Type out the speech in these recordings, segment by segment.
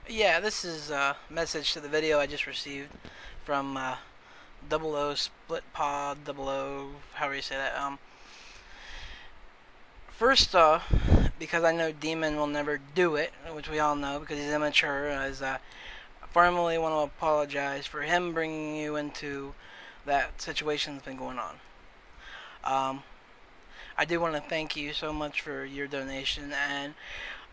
Yeah, this is a message to the video I just received from Double O Split Pod Double O, however you say that. First off, because I know Demon will never do it, which we all know because he's immature, I formally want to apologize for him bringing you into that situation that's been going on. Um, I do want to thank you so much for your donation, and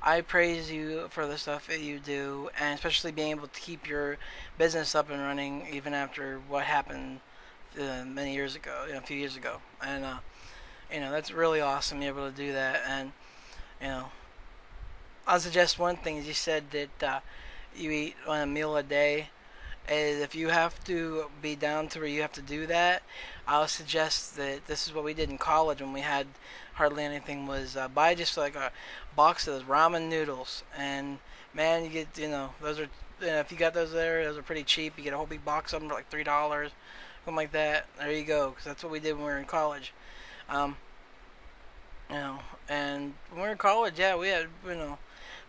I praise you for the stuff that you do, and especially being able to keep your business up and running even after what happened many years ago, a few years ago. And that's really awesome. You're able to do that, and you know, I'll suggest one thing. Is you said that you eat a meal a day. Is if you have to be down to where you have to do that, I'll suggest that this is what we did in college when we had hardly anything was buy just like a box of ramen noodles, and man, you get those are if you got those there, those are pretty cheap. You get a whole big box of them for like $3, something like that. There you go, because that's what we did when we were in college. Um, you know, and when we were in college, yeah, we had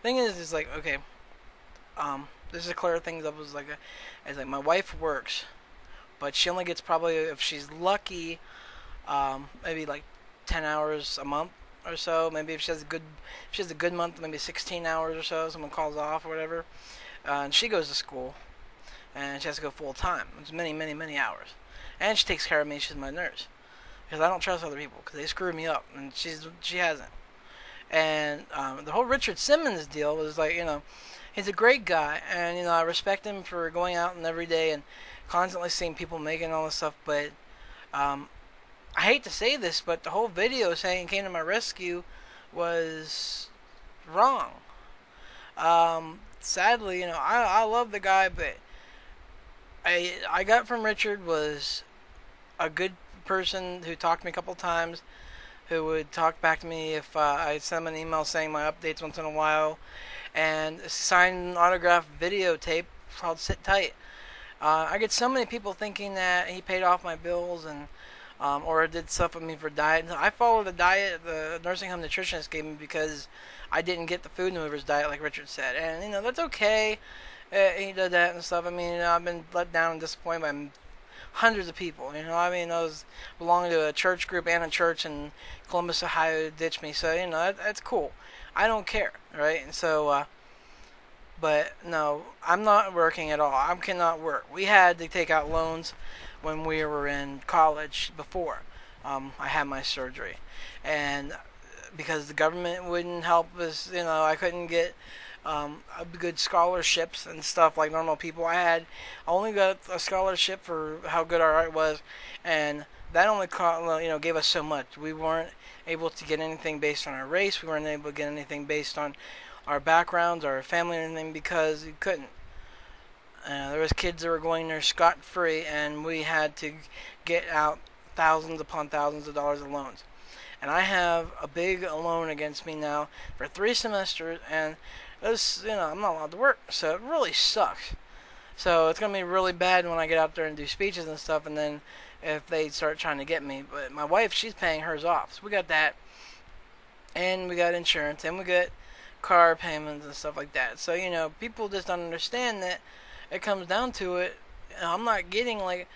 thing is like okay, this is to clear things up. Was like it's like my wife works, but she only gets probably if she's lucky, maybe like 10 hours a month or so. Maybe if she has a good month, maybe 16 hours or so. Someone calls off or whatever, and she goes to school, and she has to go full time. It's many, many, many hours, and she takes care of me. She's my nurse because I don't trust other people because they screw me up, and she hasn't. And the whole Richard Simmons deal was like he's a great guy, and I respect him for going out and every day and constantly seeing people making all this stuff, but um, I hate to say this, but the whole video saying came to my rescue was wrong. Sadly, I love the guy, but I got from Richard was a good person who talked to me a couple times, who would talk back to me if I sent him an email saying my updates once in a while, and signed autograph videotape called "Sit Tight." I get so many people thinking that he paid off my bills and or did stuff with me for diet. I followed the diet the nursing home nutritionist gave me because I didn't get the Food Movers diet like Richard said, and that's okay. He did that and stuff. I mean, I've been let down and disappointed by hundreds of people. I mean, I was belonging to a church group and a church in Columbus, Ohio, ditched me. So that's cool. I don't care, right? And so, but no, I'm not working at all. I cannot work. We had to take out loans when we were in college before I had my surgery, and because the government wouldn't help us, I couldn't get good scholarships and stuff like normal people. I only got a scholarship for how good our art was, and that only gave us so much. We weren't able to get anything based on our race. We weren't able to get anything based on our backgrounds, our family, or anything because we couldn't. There was kids that were going there scot free, and we had to get out thousands upon thousands of dollars of loans. And I have a big loan against me now for 3 semesters, and I'm not allowed to work, so it really sucks. So it's gonna be really bad when I get out there and do speeches and stuff, and then if they start trying to get me. But my wife, she's paying hers off, so we got that, and we got insurance, and we got car payments and stuff like that. So people just don't understand that it comes down to it. I'm not getting like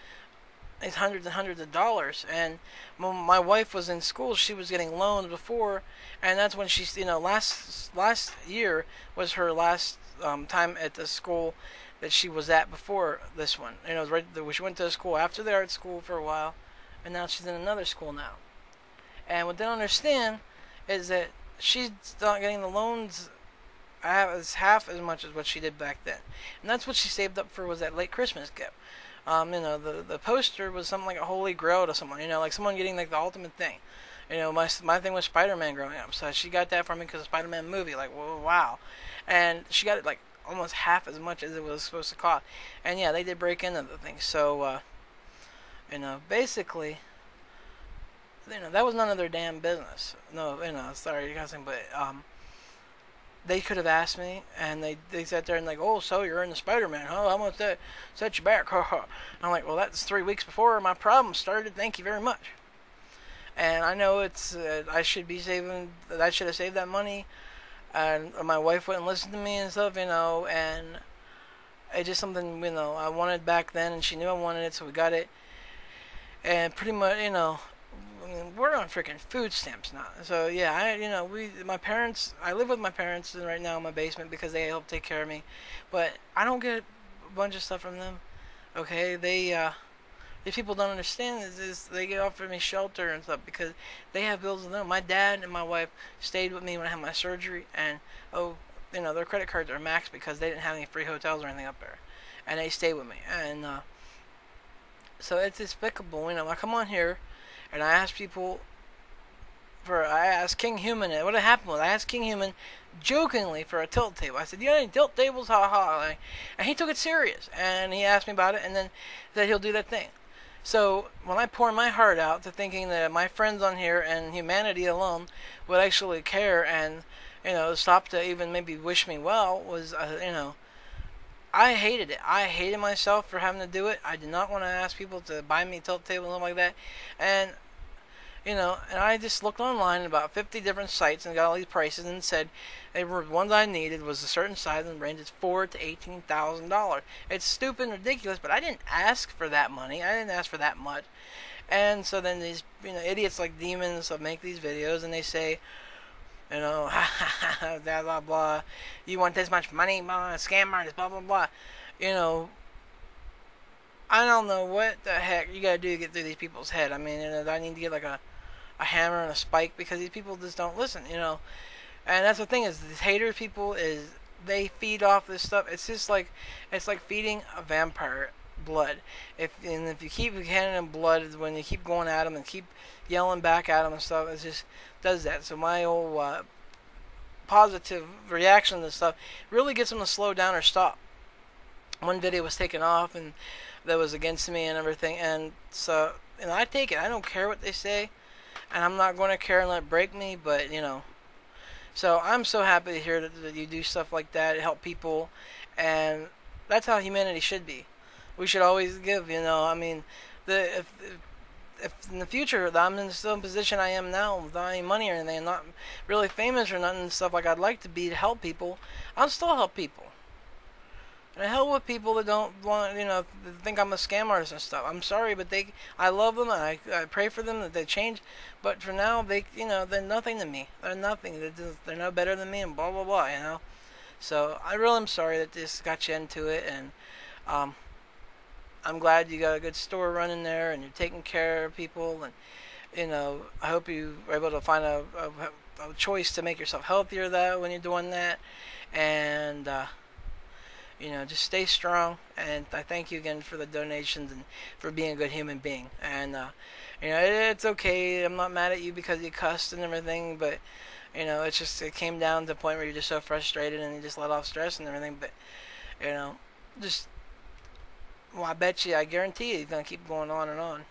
it's hundreds and hundreds of dollars. And when my wife was in school, she was getting loans before, and that's when she's last year was her last time at the school that she was at before this one. It was she went to school after the art school for a while, and now she's in another school now. And what they don't understand is that she's not getting the loans half as much as what she did back then, and that's what she saved up for was that late Christmas gift. The poster was something like a holy grail to someone, like someone getting like the ultimate thing. My thing was Spider-Man growing up, so she got that for me because of the Spider-Man movie. Like, whoa, wow, and she got it like almost half as much as it was supposed to cost. And yeah, they did break into the thing. So, basically, that was none of their damn business. No, sorry, you guys, but they could have asked me, and they sat there and like, oh, so you're in the Spider-Man, huh? How much that set you back? I'm like, well, that's 3 weeks before my problem started. Thank you very much. And I know it's I should have saved that money and my wife wouldn't listen to me and stuff, and it's just something, I wanted back then, and she knew I wanted it, so we got it. And pretty much, I mean, we're on freaking food stamps now. So yeah, my parents, I live with my parents right now in my basement because they help take care of me, but I don't get a bunch of stuff from them. Okay, these people don't understand is they get offer me shelter and stuff because they have bills of their own. My dad and my wife stayed with me when I had my surgery, and their credit cards are maxed because they didn't have any free hotels or anything up there, and they stayed with me, and so it's despicable. I come on here, and I ask people I asked King Human, what happened was I asked King Human jokingly for a tilt table. I said, "You got any tilt tables? Ha ha." And he took it serious, and he asked me about it, and then said he'll do that thing. So when I pour my heart out to thinking that my friends on here and humanity alone would actually care and stop to even maybe wish me well, was I hated it. I hated myself for having to do it. I did not want to ask people to buy me a tilt table and stuff like that. And and I just looked online at about 50 different sites and got all these prices and said they were ones I needed was a certain size and ranges $4,000 to $18,000. It's stupid and ridiculous, but I didn't ask for that money. I didn't ask for that much. And so then these idiots like demons make these videos and they say, blah blah blah. You want this much money, scam artist, blah blah blah. I don't know what the heck you gotta do to get through these people's head. I mean, I need to get like a hammer and a spike because these people just don't listen, And that's the thing is, these haters people they feed off this stuff. It's like feeding a vampire blood. If you keep handing them blood, when you keep going at them and keep yelling back at them and stuff, it just does that. So my old positive reaction to this stuff really gets them to slow down or stop. One video was taken off and that was against me and everything, and so I take it. I don't care what they say, and I'm not going to care and let it break me. But so I'm so happy to hear that you do stuff like that, help people, and that's how humanity should be. We should always give. I mean, if in the future I'm in the same position I am now without any money or anything, not really famous or nothing and stuff like I'd like to be to help people, I'll still help people. And hell with people that don't want, think I'm a scam artist and stuff. I'm sorry, but I love them, and I pray for them that they change. But for now, they're nothing to me. They're nothing. They're no better than me, and blah blah blah. So I really am sorry that this got you into it, and I'm glad you got a good store running there, and you're taking care of people, and I hope you are able to find a choice to make yourself healthier when you're doing that, and. Just stay strong, and I thank you again for the donations and for being a good human being. And it's okay. I'm not mad at you because you cussed and everything, but it's just it came down to the point where you're just so frustrated and you just let off stress and everything. But just I bet you, I guarantee you, you're gonna keep going on and on.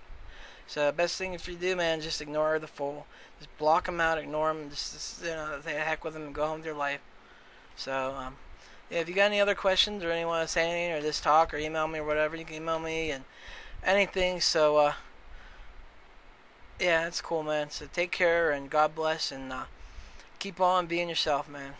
So the best thing if you do, man, just ignore the fool. Just block them out, ignore them, and just say heck with them and go home with your life. So yeah, if you got any other questions or anyone want to say anything or this talk or email me or whatever, you can email me and anything. So yeah, it's cool, man. So take care and God bless and keep on being yourself, man.